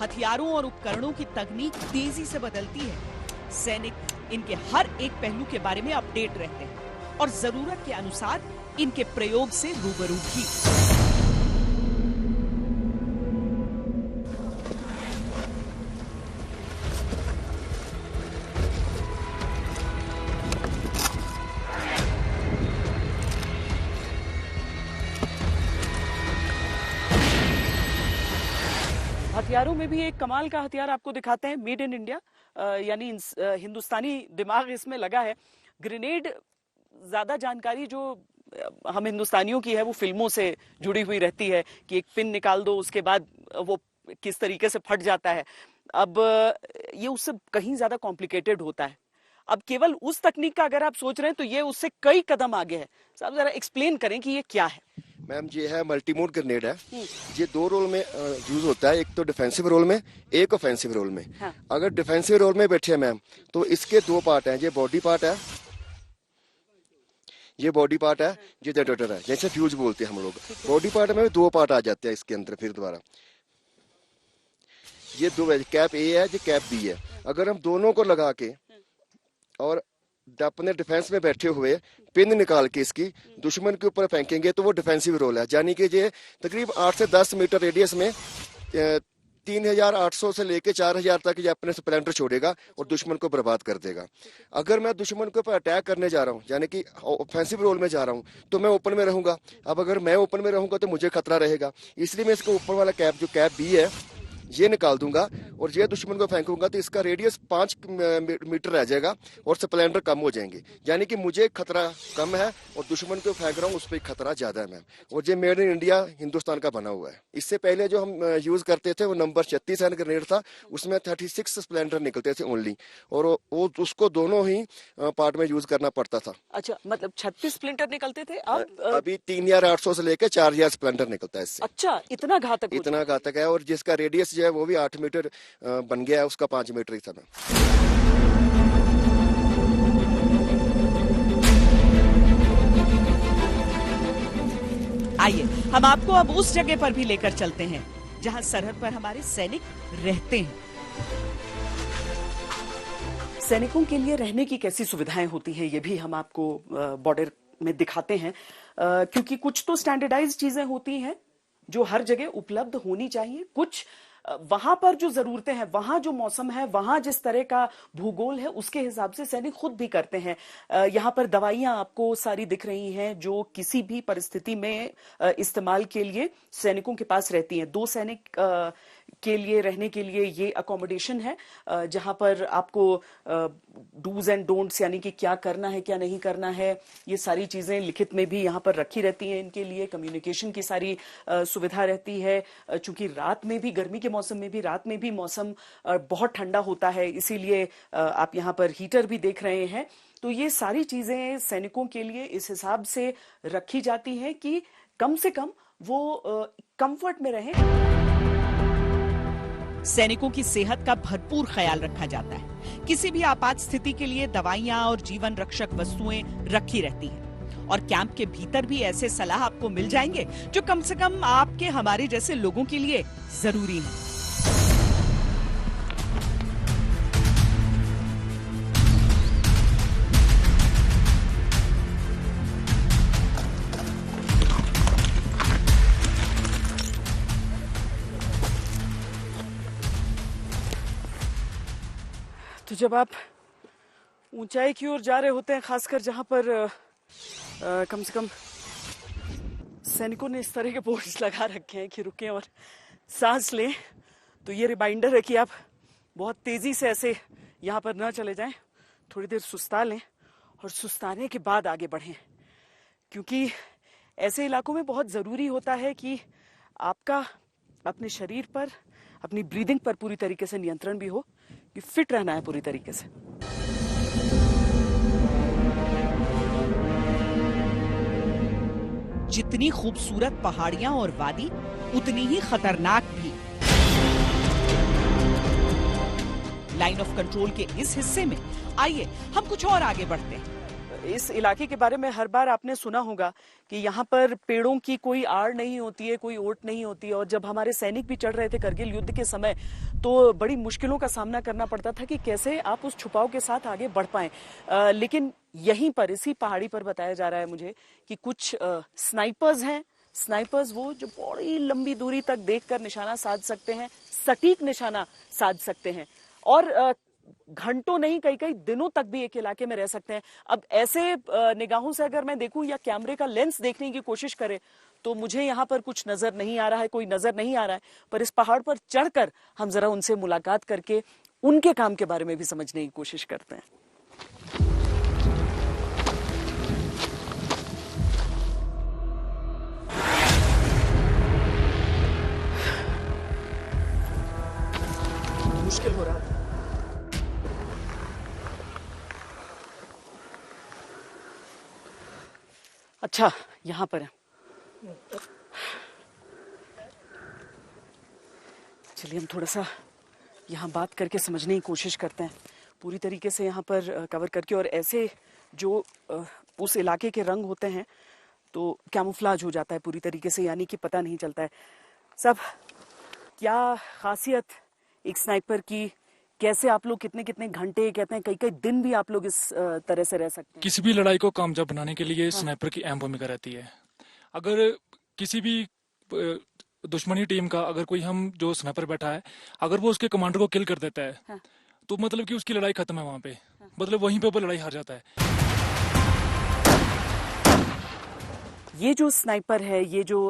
हथियारों और उपकरणों की तकनीक तेजी से बदलती है। सैनिक इनके हर एक पहलू के बारे में अपडेट रहते हैं और जरूरत के अनुसार इनके प्रयोग से रूबरू भी। हथियारों में भी एक कमाल का हथियार आपको दिखाते हैं, मेड इन इंडिया, यानी हिंदुस्तानी दिमाग इसमें लगा है। ग्रेनेड, ज्यादा जानकारी जो हम हिंदुस्तानियों की है वो फिल्मों से जुड़ी हुई रहती है कि एक पिन निकाल दो, उसके बाद वो किस तरीके से फट जाता है। अब ये उससे कहीं ज्यादा कॉम्प्लिकेटेड होता है। अब केवल उस तकनीक का अगर आप सोच रहे हैं तो ये उससे कई कदम आगे है। साहब जरा एक्सप्लेन करें कि ये क्या है। मैम ये है मल्टीमोड ग्रेनेड है। ये दो रोल में यूज होता है, एक तो डिफेंसिव रोल में, एक ऑफेंसिव रोल में। हाँ। अगर डिफेंसिव रोल में बैठे हैं मैम तो इसके दो पार्ट हैं, ये बॉडी पार्ट है, ये बॉडी पार्ट है, ये डेटोनेटर है, जैसे फ्यूज बोलते हैं हम लोग। बॉडी पार्ट में दो पार्ट आ जाते हैं इसके अंदर। फिर दोबारा ये दो है, कैप ए है, ये कैप बी है। अगर हम दोनों को लगा के और अपने डिफेंस में बैठे हुए पिन निकाल के इसकी दुश्मन के ऊपर फेंकेंगे तो वो डिफेंसिव रोल है। यानी कि ये तकरीब 8 से 10 मीटर रेडियस में 3800 से लेके 4000 तक ये अपने स्प्लेंडर छोड़ेगा और दुश्मन को बर्बाद कर देगा। अगर मैं दुश्मन के ऊपर अटैक करने जा रहा हूँ, यानी कि ऑफेंसिव रोल में जा रहा हूँ, तो मैं ओपन में रहूंगा। अब अगर मैं ओपन में रहूंगा तो मुझे खतरा रहेगा, इसलिए मैं इसको ऊपर वाला कैप, जो कैप बी है, ये निकाल दूंगा और ये दुश्मन को फेंकूंगा तो इसका रेडियस 5 मीटर रह जाएगा और स्प्लेंडर कम हो जाएंगे। यानी कि मुझे खतरा कम है और दुश्मन को फेंक रहा हूँ उस पर खतरा ज्यादा है मैम। और ये मेड इन इंडिया हिंदुस्तान का बना हुआ है। इससे पहले जो हम यूज करते थे वो नंबर 36 हैंड ग्रेनेड था, उसमें 36 स्प्लेंडर निकलते थे ओनली, और वो उसको दोनों ही पार्ट में यूज करना पड़ता था। अच्छा, मतलब 36 स्प्लिंटर निकलते थे। अभी 3800 से लेकर 4000 स्प्लेंडर निकलता है इससे। अच्छा, इतना घातक, इतना घातक है। और जिसका रेडियस जो है वो भी 8 मीटर बन गया है, उसका 5 मीटर ही था। आइए हम आपको अब उस जगह पर भी लेकर चलते हैं जहां सरहद पर हमारे सैनिक रहते हैं। सैनिकों के लिए रहने की कैसी सुविधाएं होती हैं ये भी हम आपको बॉर्डर में दिखाते हैं, क्योंकि कुछ तो स्टैंडर्डाइज चीजें होती हैं जो हर जगह उपलब्ध होनी चाहिए। कुछ वहां पर जो जरूरतें हैं, वहां जो मौसम है, वहां जिस तरह का भूगोल है, उसके हिसाब से सैनिक खुद भी करते हैं। यहाँ पर दवाइयां आपको सारी दिख रही हैं जो किसी भी परिस्थिति में इस्तेमाल के लिए सैनिकों के पास रहती हैं। 2 सैनिक के लिए रहने के लिए ये अकोमोडेशन है, जहां पर आपको डूज एंड डोंट्स, यानी कि क्या करना है क्या नहीं करना है, ये सारी चीजें लिखित में भी यहाँ पर रखी रहती हैं। इनके लिए कम्युनिकेशन की सारी सुविधा रहती है। चूंकि रात में भी, गर्मी के मौसम में भी, रात में भी मौसम बहुत ठंडा होता है, इसीलिए आप यहाँ पर हीटर भी देख रहे हैं। तो ये सारी चीजें सैनिकों के लिए इस हिसाब से रखी जाती हैं कि कम से कम वो कंफर्ट में रहें। सैनिकों की सेहत का भरपूर ख्याल रखा जाता है। किसी भी आपात स्थिति के लिए दवाइयां और जीवन रक्षक वस्तुएं रखी रहती हैं। और कैंप के भीतर भी ऐसे सलाह आपको मिल जाएंगे जो कम से कम आपके हमारे जैसे लोगों के लिए जरूरी है। तो जब आप ऊंचाई की ओर जा रहे होते हैं, खासकर जहां पर कम से कम सैनिकों ने इस तरह के बोर्ड्स लगा रखे हैं कि रुकें और सांस लें, तो ये रिमाइंडर है कि आप बहुत तेजी से ऐसे यहाँ पर ना चले जाएं। थोड़ी देर सुस्ता लें और सुस्ताने के बाद आगे बढ़ें, क्योंकि ऐसे इलाकों में बहुत ज़रूरी होता है कि आपका अपने शरीर पर, अपनी ब्रीदिंग पर पूरी तरीके से नियंत्रण भी हो, कि फिट रहना है पूरी तरीके से। जितनी खूबसूरत पहाड़ियां और वादी, उतनी ही खतरनाक भी। लाइन ऑफ कंट्रोल के इस हिस्से में आइए हम कुछ और आगे बढ़ते हैं। इस इलाके के बारे में हर बार आपने सुना होगा कि यहाँ पर पेड़ों की कोई आड़ नहीं होती है, कोई ओट नहीं होती है। और जब हमारे सैनिक भी चढ़ रहे थे करगिल युद्ध के समय, तो बड़ी मुश्किलों का सामना करना पड़ता था कि कैसे आप उस छुपाव के साथ आगे बढ़ पाएं। लेकिन यहीं पर, इसी पहाड़ी पर बताया जा रहा है मुझे कि कुछ स्नाइपर्स हैं। स्नाइपर्स वो जो बड़ी लंबी दूरी तक देखकर निशाना साध सकते हैं, सटीक निशाना साध सकते हैं, और घंटों नहीं, कई कई दिनों तक भी एक इलाके में रह सकते हैं। अब ऐसे निगाहों से अगर मैं देखूं या कैमरे का लेंस देखने की कोशिश करें, तो मुझे यहाँ पर कुछ नजर नहीं आ रहा है, कोई नजर नहीं आ रहा है। पर इस पहाड़ पर चढ़कर हम जरा उनसे मुलाकात करके उनके काम के बारे में भी समझने की कोशिश करते हैं। मुश्किल हो रहा था। अच्छा, यहां पर है। चलिए हम थोड़ा सा यहाँ बात करके समझने की कोशिश करते हैं, पूरी तरीके से यहाँ पर कवर करके। और ऐसे जो उस इलाके के रंग होते हैं तो कैमोफ्लाज हो जाता है पूरी तरीके से, यानी कि पता नहीं चलता है। सब क्या खासियत एक स्नाइपर की, कैसे आप लोग कितने कितने घंटे, कहते हैं कई कई दिन भी आप लोग इस तरह से रह सकते हैं? किसी भी लड़ाई को कामयाब बनाने के लिए स्नाइपर की अहम भूमिका रहती है। अगर किसी भी दुश्मनी टीम का अगर कोई हम जो स्नाइपर बैठा है, अगर वो उसके कमांडर को किल कर देता है, तो मतलब कि उसकी लड़ाई खत्म है वहां पे, मतलब वहीं पे वो लड़ाई हार जाता है। ये जो स्नाइपर है, ये जो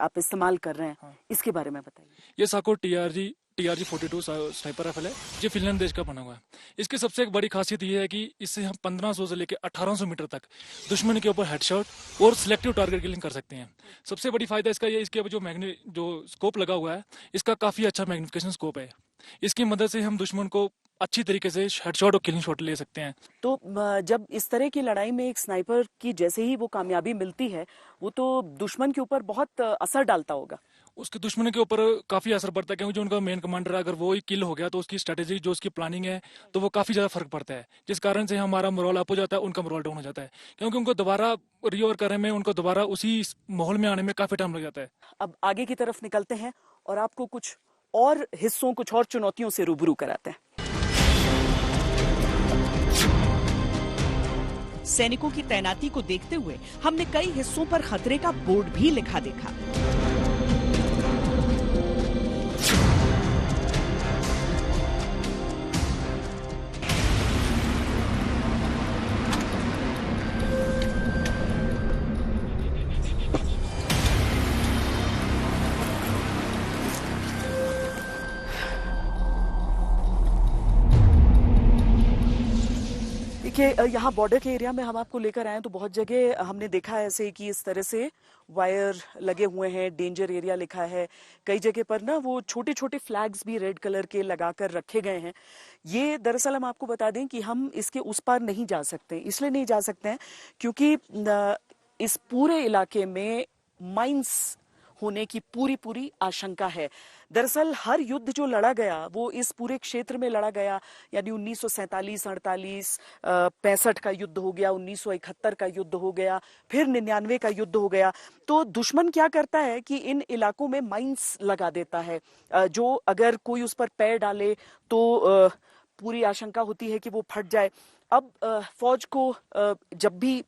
आप इस्तेमाल कर रहे हैं, इसके बारे में बताइए। ये साको TRG 42 स्नाइपर राइफल है। ये फिनलैंड देश का बना हुआ है। इसकी सबसे एक बड़ी खासियत ये है कि इससे हम 1500 से लेकर 1800 मीटर तक दुश्मन के ऊपर हेडशॉट और सिलेक्टिव टारगेट किलिंग कर सकते हैं। सबसे बड़ी फायदा इसका ये, इसके जो स्कोप लगा हुआ है, इसका काफी अच्छा मैग्निफिकेशन स्कोप है। इसकी मदद से हम दुश्मन को अच्छी तरीके से हेडशॉट और किलिंग शॉट ले सकते हैं। तो जब इस तरह की लड़ाई में एक स्नाइपर की जैसे ही वो कामयाबी मिलती है, वो तो दुश्मन के ऊपर बहुत असर डालता होगा। उसके दुश्मन के ऊपर काफी असर पड़ता है, क्योंकि जो उनका मेन कमांडर है, अगर वो ही किल हो गया तो उसकी स्ट्रेटेजी, जो उसकी प्लानिंग है, तो वो काफी ज्यादा फर्क पड़ता है। जिस कारण से हमारा मोरल अप हो जाता है, उनका मोरल डाउन हो जाता है, क्योंकि उनको दोबारा रिकवर करने में, उनको दोबारा उसी माहौल में आने में काफी टाइम लग जाता है। अब आगे की तरफ निकलते हैं और आपको कुछ और हिस्सों, कुछ और चुनौतियों से रूबरू कराते हैं। सैनिकों की तैनाती को देखते हुए हमने कई हिस्सों पर खतरे का बोर्ड भी लिखा देखा। देखिए, यहाँ बॉर्डर के एरिया में हम आपको लेकर आए तो बहुत जगह हमने देखा है ऐसे कि इस तरह से वायर लगे हुए हैं, डेंजर एरिया लिखा है। कई जगह पर ना वो छोटे छोटे फ्लैग्स भी रेड कलर के लगाकर रखे गए हैं। ये दरअसल हम आपको बता दें कि हम इसके उस पार नहीं जा सकते। इसलिए नहीं जा सकते हैं क्योंकि इस पूरे इलाके में माइंस होने की पूरी आशंका है। दरअसल हर युद्ध जो लड़ा गया वो इस पूरे क्षेत्र में लड़ा गया, यानी 1947, 48, 65 का युद्ध हो गया, 1971 का युद्ध हो गया, फिर 99 का युद्ध हो गया। तो दुश्मन क्या करता है कि इन इलाकों में माइंस लगा देता है, जो अगर कोई उस पर पैर डाले तो पूरी आशंका होती है कि वो फट जाए। अब फौज को जब भी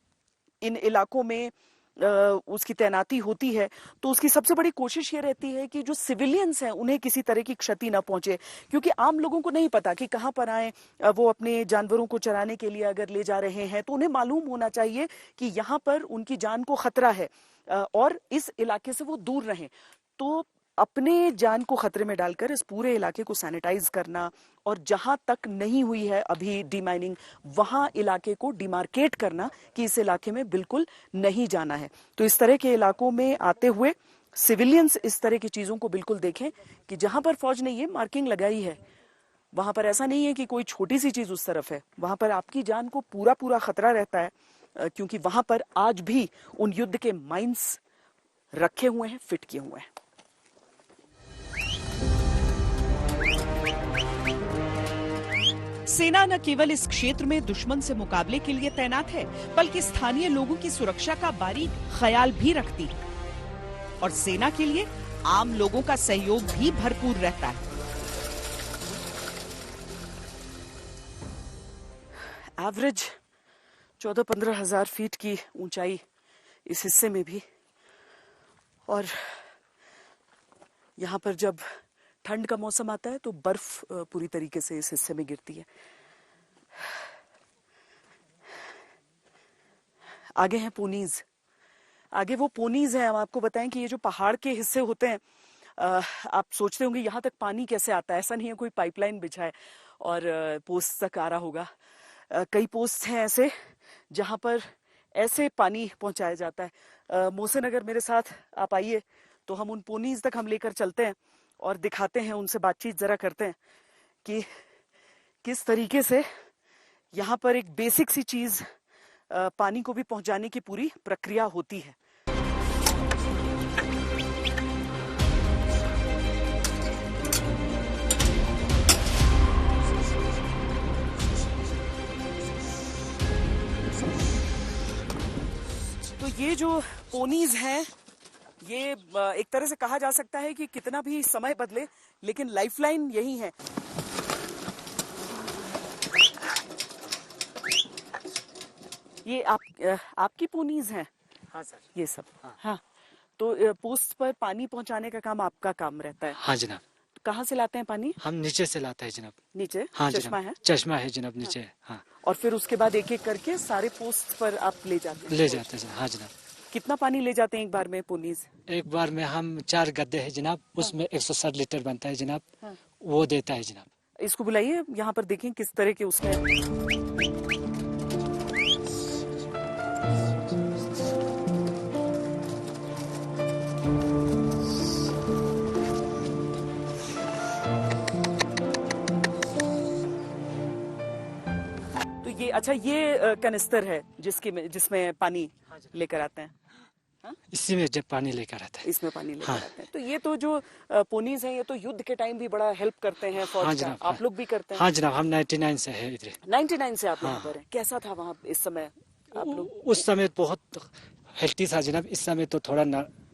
इन इलाकों में उसकी तैनाती होती है तो उसकी सबसे बड़ी कोशिश ये रहती है कि जो सिविलियंस हैं उन्हें किसी तरह की क्षति ना पहुंचे, क्योंकि आम लोगों को नहीं पता कि कहां पर आए। वो अपने जानवरों को चराने के लिए अगर ले जा रहे हैं तो उन्हें मालूम होना चाहिए कि यहाँ पर उनकी जान को खतरा है और इस इलाके से वो दूर रहें। तो अपने जान को खतरे में डालकर इस पूरे इलाके को सैनिटाइज करना, और जहां तक नहीं हुई है अभी डीमाइनिंग, वहां इलाके को डिमार्केट करना कि इस इलाके में बिल्कुल नहीं जाना है। तो इस तरह के इलाकों में आते हुए सिविलियंस इस तरह की चीजों को बिल्कुल देखें कि जहां पर फौज ने ये मार्किंग लगाई है, वहां पर ऐसा नहीं है कि कोई छोटी सी चीज उस तरफ है, वहां पर आपकी जान को पूरा खतरा रहता है, क्योंकि वहां पर आज भी उन युद्ध के माइंस रखे हुए हैं, फिट किए हुए हैं। सेना न केवल इस क्षेत्र में दुश्मन से मुकाबले के लिए तैनात है, बल्कि स्थानीय लोगों की सुरक्षा का बारीक ख्याल भी रखती है और सेना के लिए आम लोगों का सहयोग भी भरपूर रहता है। एवरेज 14-15 हजार फीट की ऊंचाई इस हिस्से में भी, और यहाँ पर जब ठंड का मौसम आता है तो बर्फ पूरी तरीके से इस हिस्से में गिरती है। आगे हैं पोनीज। आगे वो पोनीज हैं। हम आपको बताएं कि ये जो पहाड़ के हिस्से होते हैं, आप सोचते होंगे यहाँ तक पानी कैसे आता है। ऐसा नहीं है कोई पाइपलाइन बिछा है और पोस्ट तक आ रहा होगा। कई पोस्ट हैं ऐसे जहां पर ऐसे पानी पहुंचाया जाता है। मोहसिन, अगर मेरे साथ आप आइए तो हम उन पोनीज तक हम लेकर चलते हैं और दिखाते हैं, उनसे बातचीत जरा करते हैं कि किस तरीके से यहाँ पर एक बेसिक सी चीज पानी को भी पहुंचाने की पूरी प्रक्रिया होती है। तो ये जो पोनीज हैं, ये एक तरह से कहा जा सकता है कि कितना भी समय बदले लेकिन लाइफलाइन यही है। ये आपकी पोनीज हैं? हाँ सर। ये सब? हाँ। तो पोस्ट पर पानी पहुंचाने का काम आपका काम रहता है? हाँ जनाब। कहाँ से लाते हैं पानी? हम नीचे से लाते हैं जनाब। नीचे? हाँ चश्मा है? चश्मा है जनाब नीचे। हाँ। और फिर उसके बाद एक एक करके सारे पोस्ट पर आप ले जाते हैं? ले जाते हैं। हाँ जनाब। कितना पानी ले जाते हैं एक बार में पोनीज? एक बार में हम 4 गद्दे हैं जनाब, उसमें 160 लीटर बनता है जनाब। वो देता है जनाब। इसको बुलाइए, यहाँ पर देखें किस तरह के उसमें ये, अच्छा ये कनिस्तर है जिसमें पानी लेकर आते हैं? इसी में जब पानी लेकर आता है, इसमें पानी लेकर आते हैं। तो ये तो जो पोनीज हैं, ये तो युद्ध के टाइम भी बड़ा हेल्प करते हैं फौज हाँ का। जनाब। आप लोग भी करते हैं? हाँ जनाब, हम 99 से है इधर। 99 से आप यहाँ पर हैं। कैसा था वहाँ इस समय आप लोग? उस समय बहुत हेल्थी था जनाब, इस समय तो थोड़ा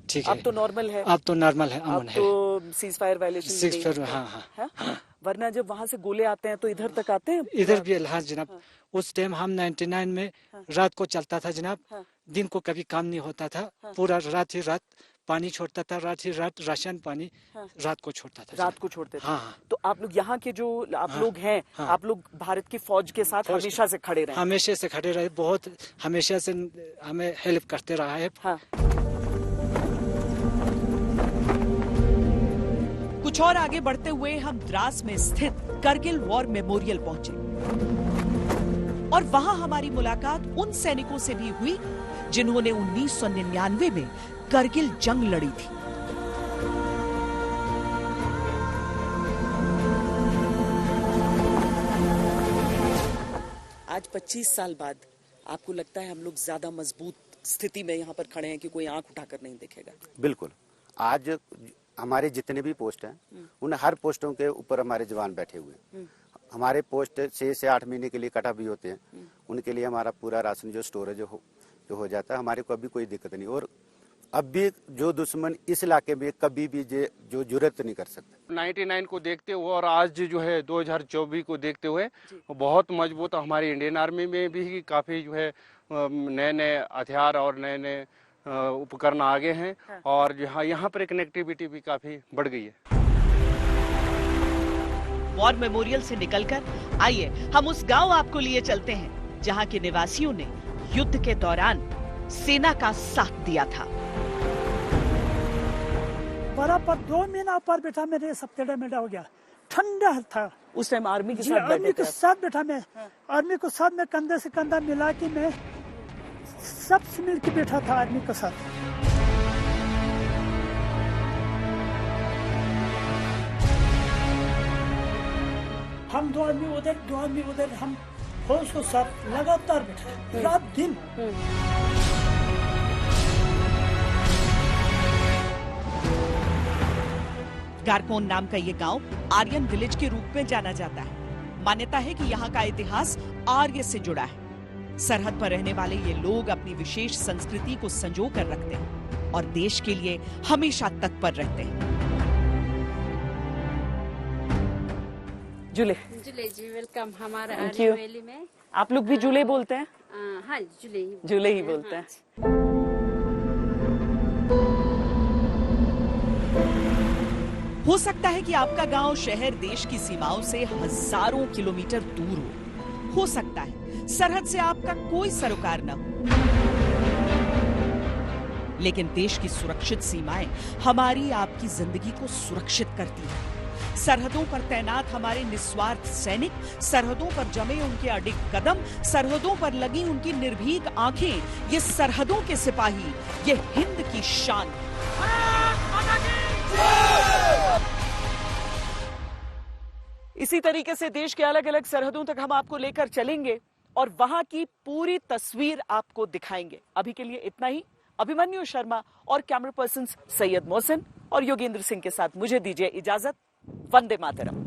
ठीक है। अब तो नॉर्मल है? अब तो नॉर्मल है, अमन अब है। तो सीज फायर वायलेशन। हाँ। वरना जब वहाँ से गोले आते हैं तो इधर तक आते हैं? इधर भी हाँ जनाब। उस टाइम हम 99 में रात को चलता था जनाब। दिन को कभी काम नहीं होता था। पूरा रात ही रात पानी छोड़ता था, रात ही रात राशन पानी रात को छोड़ता था। रात को छोड़ते थे? हाँ। तो आप लोग यहाँ के जो आप लोग हैं, आप लोग भारत की फौज के साथ हमेशा से खड़े रहे? हमेशा से खड़े रहे, बहुत हमेशा से हमें हेल्प करते रहा है। हाँ। कुछ और आगे बढ़ते हुए हम द्रास में स्थित करगिल वॉर मेमोरियल पहुंचे और वहां हमारी मुलाकात उन सैनिकों से भी हुई जिन्होंने 1999 में करगिल जंग लड़ी थी। आज 25 साल बाद आपको लगता है हम लोग ज्यादा मजबूत स्थिति में यहाँ पर खड़े हैं कि कोई आंख उठाकर नहीं देखेगा? बिल्कुल। आज हमारे जितने भी पोस्ट हैं, उन हर पोस्टों के ऊपर हमारे जवान बैठे हुए हैं। हमारे पोस्ट 6 से 8 महीने के लिए कटा भी होते हैं। उनके लिए हमारा पूरा राशन जो स्टोरेज जो हो जाता है, हमारे को अभी कोई दिक्कत नहीं। और अब भी जो दुश्मन इस इलाके में कभी भी जो जुर्रत नहीं कर सकता। 99 को देखते हुए और आज जो है 2024 को देखते हुए बहुत मजबूत हमारी इंडियन आर्मी में भी काफ़ी जो है नए नए हथियार और नए नए उपकरण आगे हैं। और यहाँ पर कनेक्टिविटी भी काफ़ी बढ़ गई है। वॉर मेमोरियल से निकलकर आइए हम उस गांव आपको लिए चलते हैं जहां के निवासियों ने युद्ध के दौरान सेना का साथ दिया था। बर्फ पर 2 महीना ऊपर बैठा, मेरे सब टेढ़ा मेढ़ा हो गया। ठंडा था उस टाइम आर्मी के साथ बैठे आर्मी के थे? साथ बैठा मैं। आर्मी को साथ में कंधे से कंधा मिला के मैं सबसे मिल के बैठा था आर्मी के साथ। हम 2 आदमी उधर 2 आदमी उधर, हम फौज को साथ लगातार बैठे रात दिन। गारकोन नाम का ये गांव आर्यन विलेज के रूप में जाना जाता है। मान्यता है कि यहाँ का इतिहास आर्य से जुड़ा है। सरहद पर रहने वाले ये लोग अपनी विशेष संस्कृति को संजो कर रखते हैं और देश के लिए हमेशा तत्पर रहते हैं। जुले जी वेलकम हमारा Thank you. वैली में। आप लोग भी जुले बोलते हैं? हाँ जुले ही बोलते हैं। हो सकता है कि आपका गांव शहर देश की सीमाओं से हजारों किलोमीटर दूर हो सकता है सरहद से आपका कोई सरोकार न हो, लेकिन देश की सुरक्षित सीमाएं हमारी आपकी जिंदगी को सुरक्षित करती हैं। सरहदों पर तैनात हमारे निस्वार्थ सैनिक, सरहदों पर जमे उनके अडिग कदम, सरहदों पर लगी उनकी निर्भीक आंखें, ये सरहदों के सिपाही, ये हिंद की शान। इसी तरीके से देश के अलग अलग सरहदों तक हम आपको लेकर चलेंगे और वहां की पूरी तस्वीर आपको दिखाएंगे। अभी के लिए इतना ही। अभिमन्यु शर्मा और कैमरा पर्सन सैयद मोहसिन और योगेंद्र सिंह के साथ मुझे दीजिए इजाजत। वंदे मातरम।